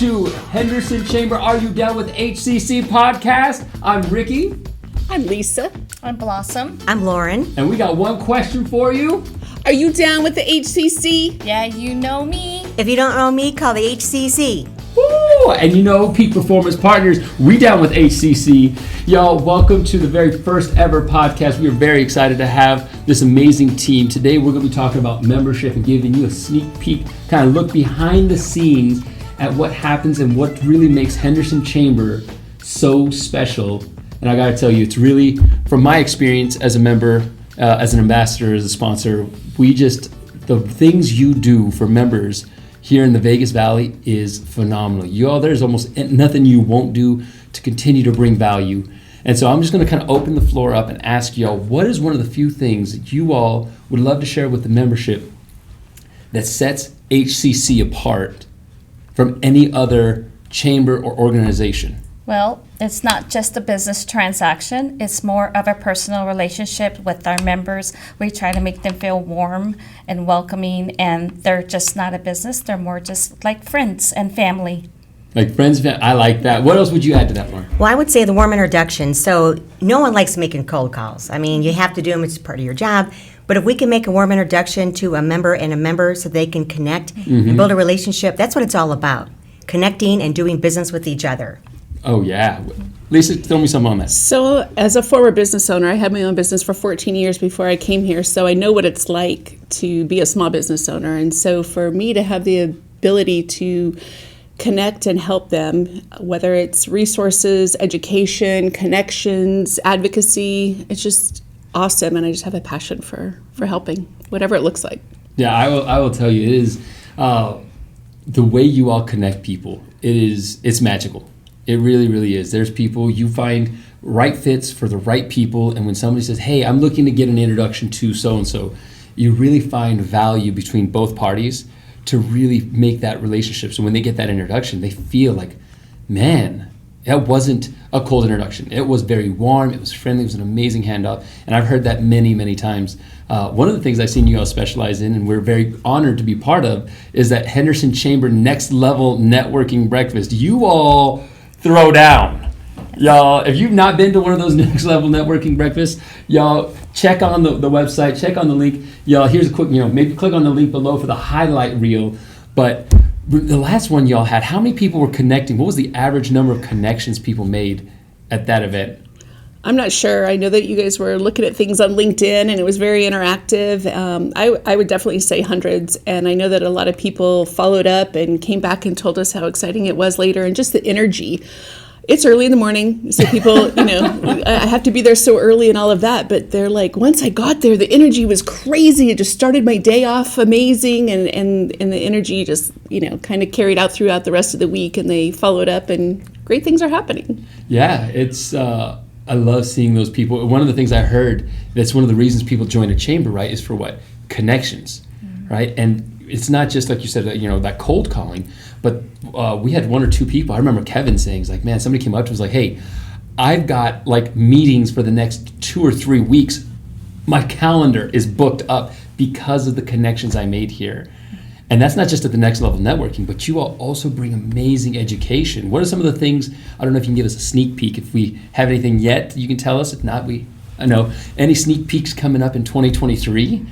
to Henderson Chamber Are You Down with HCC podcast. I'm Ricky. I'm Lisa. I'm Blossom. I'm Lauren. And we got one question for you. Are you down with the HCC? Yeah, you know me. If you don't know me, call the HCC. Woo! And you know, Peak Performance Partners, we down with HCC. Y'all, welcome to the very first ever podcast. We are very excited to have this amazing team. Today, we're going to be talking about membership and giving you a sneak peek, kind of look behind the scenes at what happens and what really makes Henderson Chamber so special. And I got to tell you, it's really, from my experience as a member, as an ambassador, as a sponsor, the things you do for members here in the Vegas Valley is phenomenal. There's almost nothing you won't do to continue to bring value. And so I'm just going to kind of open the floor up and ask y'all, what is one of the few things that you all would love to share with the membership that sets HCC apart from any other chamber or organization? Well, it's not just a business transaction. It's more of a personal relationship with our members. We try to make them feel warm and welcoming, and they're just not a business. They're more just like friends and family. Like friends, I like that. What else would you add to that, Lauren? Well, I would say the warm introduction. So no one likes making cold calls. I mean, you have to do them. It's part of your job. But if we can make a warm introduction to a member so they can connect and build a relationship, that's what it's all about. Connecting and doing business with each other. Oh, yeah. Lisa, throw me something on that. So, as a former business owner, I had my own business for 14 years before I came here, so I know what it's like to be a small business owner. And so for me to have the ability to connect and help them, whether it's resources, education, connections, advocacy, it's just awesome. And I just have a passion for helping, whatever it looks like. Yeah, I will tell you, it is the way you all connect people. It's magical. It really, really is. There's people you find right fits for the right people, and when somebody says, hey, I'm looking to get an introduction to so-and-so, you really find value between both parties to really make that relationship. So when they get that introduction, they feel like, man, that wasn't a cold introduction. It was very warm, it was friendly, it was an amazing handoff, and I've heard that many, many times. One of the things I've seen you all specialize in, and we're very honored to be part of, is that Henderson Chamber Next Level Networking Breakfast. You all throw down. Y'all, if you've not been to one of those Next Level Networking Breakfasts, y'all check on the website, check on the link. Y'all, here's a quick, maybe click on the link below for the highlight reel. But the last one y'all had, how many people were connecting? What was the average number of connections people made at that event? I'm not sure. I know that you guys were looking at things on LinkedIn, and it was very interactive. I would definitely say hundreds, and I know that a lot of people followed up and came back and told us how exciting it was later, and just the energy. It's early in the morning, so people, I have to be there so early and all of that, but they're like, once I got there, the energy was crazy. It just started my day off amazing, and the energy just, kind of carried out throughout the rest of the week, and they followed up, and great things are happening. Yeah, it's... I love seeing those people. One of the things I heard, that's one of the reasons people join a chamber, right, is for what? Connections, right? And it's not just like you said, that cold calling, but we had one or two people. I remember Kevin saying, man, somebody came up to us like, hey, I've got meetings for the next 2 or 3 weeks. My calendar is booked up because of the connections I made here. And that's not just at the Next Level Networking, but you all also bring amazing education. What are some of the things, I don't know if you can give us a sneak peek, if we have anything yet, you can tell us. If not, I know. Any sneak peeks coming up in 2023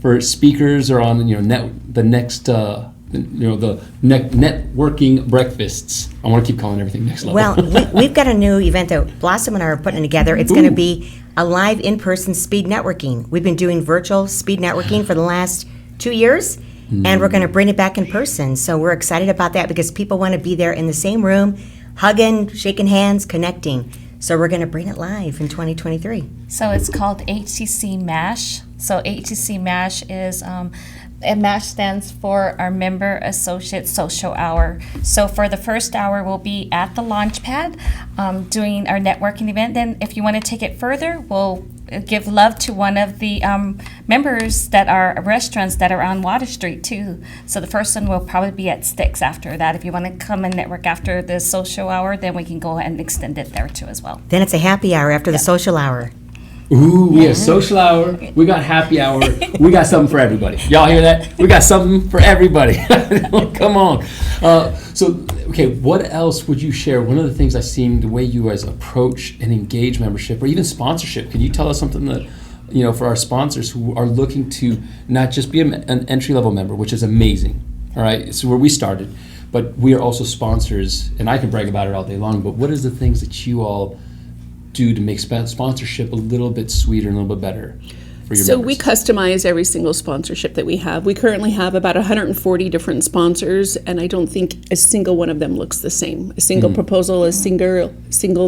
for speakers or on, the next, the networking breakfasts? I want to keep calling everything Next Level. Well, we've got a new event that Blossom and I are putting together. It's going to be a live in-person speed networking. We've been doing virtual speed networking for the last 2 years. And we're going to bring it back in person. So we're excited about that because people want to be there in the same room, hugging, shaking hands, connecting. So we're going to bring it live in 2023. So it's called HCC MASH. So HCC MASH is, MASH stands for our Member Associate Social Hour. So for the first hour, we'll be at the launch pad doing our networking event. Then if you want to take it further, we'll give love to one of the members that are restaurants that are on Water Street too. So the first one will probably be at Sticks after that. If you want to come and network after the social hour, then we can go ahead and extend it there too as well. Then it's a happy hour after the social hour. Ooh, we have social hour. We got happy hour. We got something for everybody. Y'all hear that? We got something for everybody. Come on. Okay, what else would you share? One of the things I've seen, the way you guys approach and engage membership or even sponsorship. Can you tell us something that, for our sponsors who are looking to not just be an entry-level member, which is amazing, all right? It's where we started, but we are also sponsors, and I can brag about it all day long, but what is the things that you all do to make sponsorship a little bit sweeter and a little bit better for your So members? we customize every single sponsorship that we have. We currently have about 140 different sponsors, and I don't think a single one of them looks the same. A single proposal, a single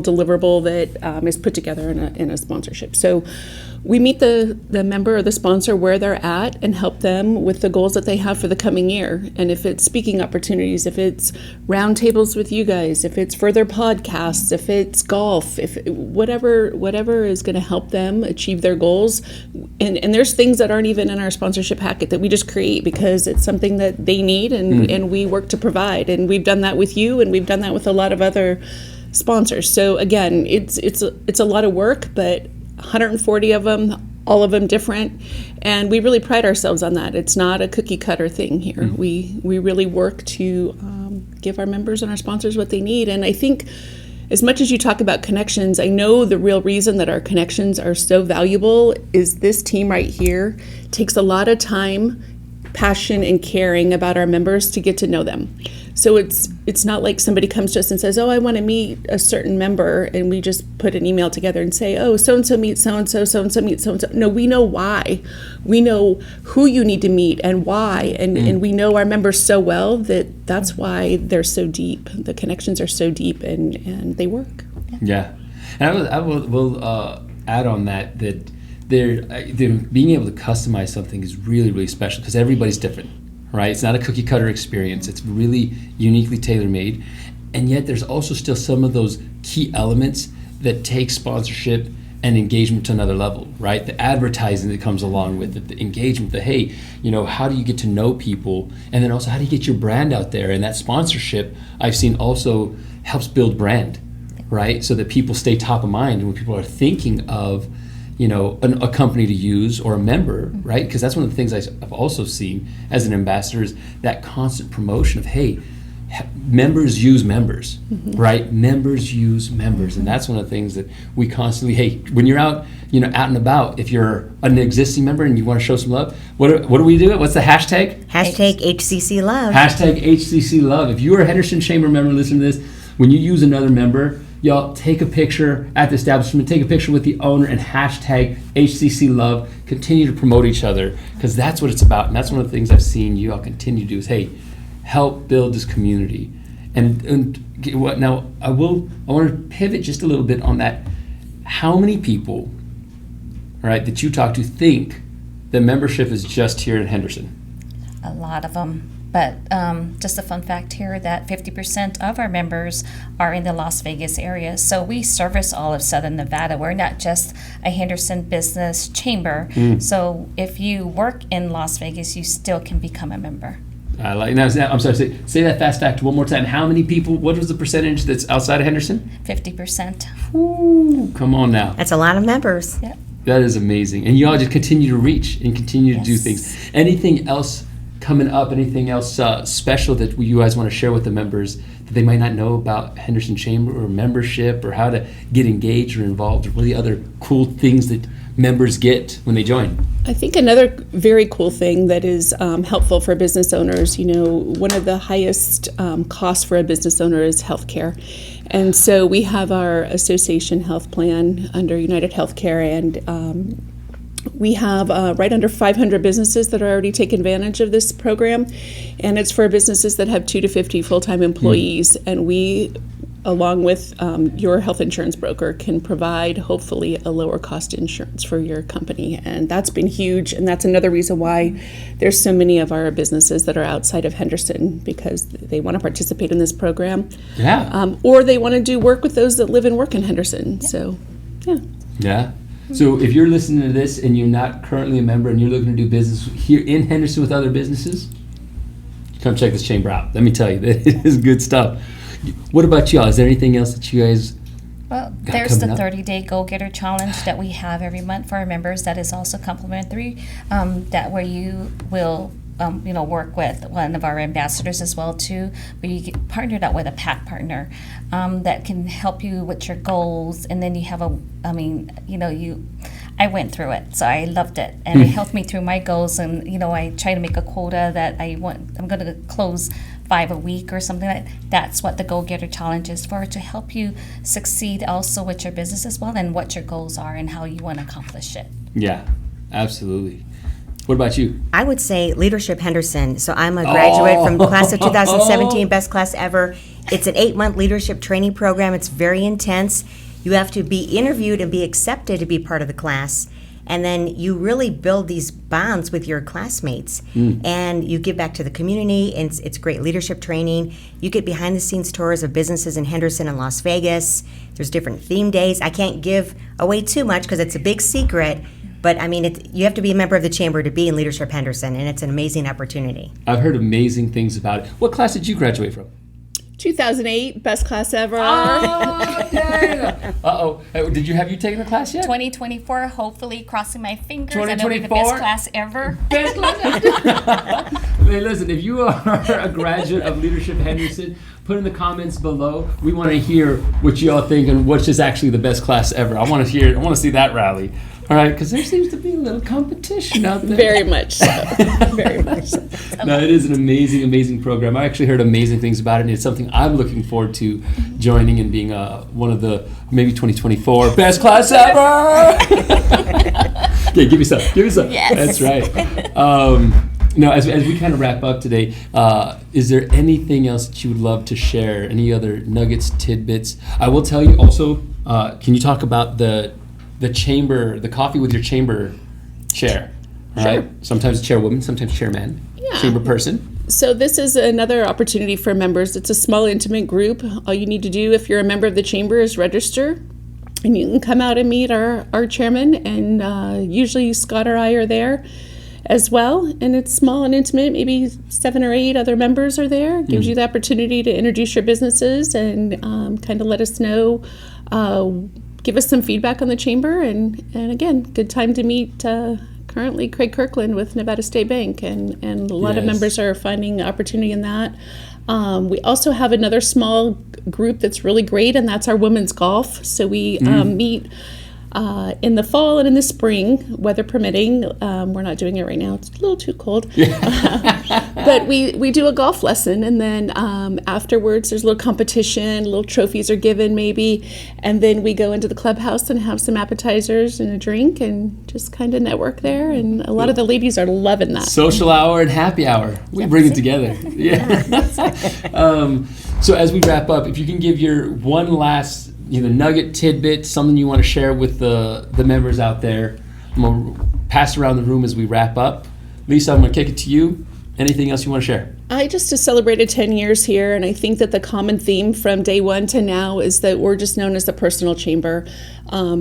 deliverable that is put together in a sponsorship. So we meet the member or the sponsor where they're at and help them with the goals that they have for the coming year. And if it's speaking opportunities, if it's roundtables with you guys, if it's further podcasts, if it's golf, if whatever is going to help them achieve their goals. And there's things that aren't even in our sponsorship packet that we just create because it's something that they need and we work to provide. And we've done that with you, and we've done that with a lot of other sponsors. So again, it's a lot of work, but 140 of them, all of them different, and we really pride ourselves on that. It's not a cookie cutter thing here. We really work to give our members and our sponsors what they need. And I think as much as you talk about connections, I know the real reason that our connections are so valuable is this team right here takes a lot of time, passion, and caring about our members to get to know them. So it's not like somebody comes to us and says, oh, I want to meet a certain member, and we just put an email together and say, oh, so-and-so meets so-and-so, so-and-so meets so-and-so. No, we know why. We know who you need to meet and why, and we know our members so well that's why they're so deep. The connections are so deep, and they work. Yeah. And I will add on that they're being able to customize something is really, really special because everybody's different. Right? It's not a cookie cutter experience. It's really uniquely tailor-made. And yet there's also still some of those key elements that take sponsorship and engagement to another level, right? The advertising that comes along with it, the engagement, how do you get to know people? And then also how do you get your brand out there? And that sponsorship I've seen also helps build brand, right? So that people stay top of mind and when people are thinking of a company to use or a member, right? Because that's one of the things I've also seen as an ambassador is that constant promotion of, hey, members use members, right? Members use members. And that's one of the things that we constantly, hey, when you're out, out and about, if you're an existing member and you want to show some love, what do we do? What's the hashtag? Hashtag HCC Love. Hashtag HCC Love. If you are a Henderson Chamber member, listen to this. When you use another member, y'all take a picture at the establishment, take a picture with the owner, and hashtag HCC Love. Continue to promote each other because that's what it's about. And that's one of the things I've seen you all continue to do is, hey, help build this community. And what now? I want to pivot just a little bit on that. How many people, right, that you talk to think that membership is just here in Henderson? A lot of them. But just a fun fact here that 50% of our members are in the Las Vegas area. So we service all of Southern Nevada. We're not just a Henderson business chamber. So if you work in Las Vegas, you still can become a member. I like. Now, I'm sorry. Say that fast fact one more time. How many people? What was the percentage that's outside of Henderson? 50%. Ooh, come on now. That's a lot of members. Yep. That is amazing. And you all just continue to reach and continue to do things. Anything else coming up? Anything else special that you guys want to share with the members that they might not know about Henderson Chamber or membership or how to get engaged or involved or what are the other cool things that members get when they join? I think another very cool thing that is helpful for business owners, one of the highest costs for a business owner is healthcare. And so we have our association health plan under United Healthcare, and we have right under 500 businesses that are already taking advantage of this program, and it's for businesses that have 2 to 50 full-time employees. And we, along with your health insurance broker, can provide hopefully a lower cost insurance for your company, and that's been huge. And that's another reason why there's so many of our businesses that are outside of Henderson, because they want to participate in this program, or they want to do work with those that live and work in Henderson. So, yeah. So if you're listening to this and you're not currently a member and you're looking to do business here in Henderson with other businesses, come check this chamber out. Let me tell you, it is good stuff. What about y'all? Is there anything else that you guys Well, got there's the coming up? 30-day Go-Getter Challenge that we have every month for our members. That is also complimentary. That where you will, work with one of our ambassadors as well too. But you get partnered up with a pack partner that can help you with your goals, and then you have I went through it, so I loved it, and it helped me through my goals. And I try to make a quota that I'm going to close 5 a week or something like that. That's what the Go-Getter Challenge is for, to help you succeed also with your business as well, and what your goals are and how you want to accomplish it. Yeah, absolutely. What about you? I would say Leadership Henderson. So I'm a graduate from class of 2017, best class ever. It's an 8-month leadership training program. It's very intense. You have to be interviewed and be accepted to be part of the class. And then you really build these bonds with your classmates. And you give back to the community. And it's great leadership training. You get behind the scenes tours of businesses in Henderson and Las Vegas. There's different theme days. I can't give away too much because it's a big secret. But I mean, you have to be a member of the chamber to be in Leadership Henderson, and it's an amazing opportunity. I've heard amazing things about it. What class did you graduate from? 2008, best class ever. Oh, yeah. Uh-oh. Did you taken the class yet? 2024, hopefully, crossing my fingers. And it'll be the 2024? best class ever. Best class ever. Hey, listen, if you are a graduate of Leadership Henderson, put in the comments below. We want to hear what you all think and which is actually the best class ever. I want to see that rally. All right, because there seems to be a little competition out there. Very much so. Very much so. No, it is an amazing, amazing program. I actually heard amazing things about it, and it's something I'm looking forward to joining and being one of the maybe 2024 best class ever. Okay, give me some. Yes. That's right. As we kind of wrap up today, is there anything else that you would love to share? Any other nuggets, tidbits? I will tell you also. Can you talk about the chamber, the coffee with your chamber chair? All right. Sometimes chairwoman, sometimes chairman. Yeah. Chamber person. So this is another opportunity for members. It's a small, intimate group. All you need to do if you're a member of the chamber is register, and you can come out and meet our chairman, and usually Scott or I are there as well. And it's small and intimate. Maybe 7 or 8 other members are there. It gives you the opportunity to introduce your businesses and kind of let us know, give us some feedback on the chamber. And again, good time to meet currently Craig Kirkland with Nevada State Bank. And a lot of members are finding opportunity in that. We also have another small group that's really great, and that's our women's golf. So we meet in the fall and in the spring, weather permitting. We're not doing it right now. It's a little too cold. But we do a golf lesson, and then afterwards there's a little competition, little trophies are given maybe, and then we go into the clubhouse and have some appetizers and a drink and just kind of network there. And a lot of the ladies are loving that. Social hour and happy hour. We bring it together. Yeah. So as we wrap up, if you can give your one last nugget, tidbit, something you want to share with the members out there. I'm going to pass around the room as we wrap up. Lisa, I'm going to kick it to you. Anything else you want to share? I just celebrated 10 years here, and I think that the common theme from day one to now is that we're just known as the personal chamber.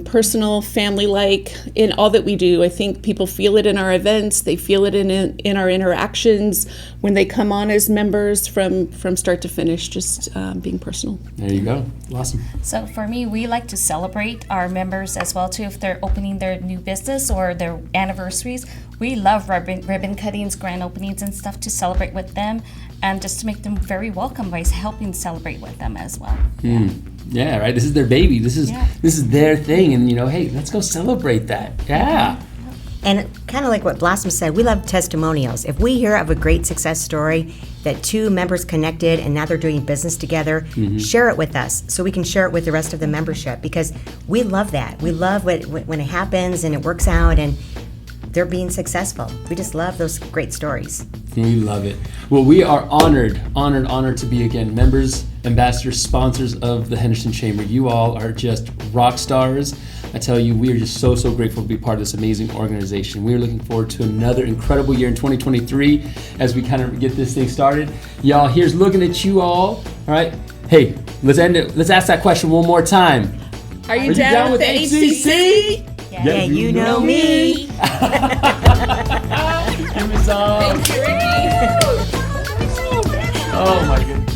Personal, family-like in all that we do. I think people feel it in our events. They feel it in our interactions when they come on as members from start to finish, just being personal. There you go. Awesome. So for me, we like to celebrate our members as well too. If they're opening their new business or their anniversaries, we love ribbon cuttings, grand openings and stuff to celebrate with them, and just to make them very welcome by helping celebrate with them as well. Yeah, right. This is their baby. This is their thing, and hey, let's go celebrate that. Yeah. And kind of like what Blossom said, we love testimonials. If we hear of a great success story that 2 members connected and now they're doing business together, share it with us so we can share it with the rest of the membership, because we love that. We love when it happens and it works out and they're being successful. We just love those great stories. We love it. Well, we are honored to be, again, members, ambassadors, sponsors of the Henderson Chamber. You all are just rock stars. I tell you, we are just so grateful to be part of this amazing organization. We are looking forward to another incredible year in 2023 as we kind of get this thing started. Y'all, here's looking at you all right? Hey, let's end it. Let's ask that question one more time. Are you down with the HCC? Yeah, you know me. Give me some. Thank you, Ricky. Oh my goodness.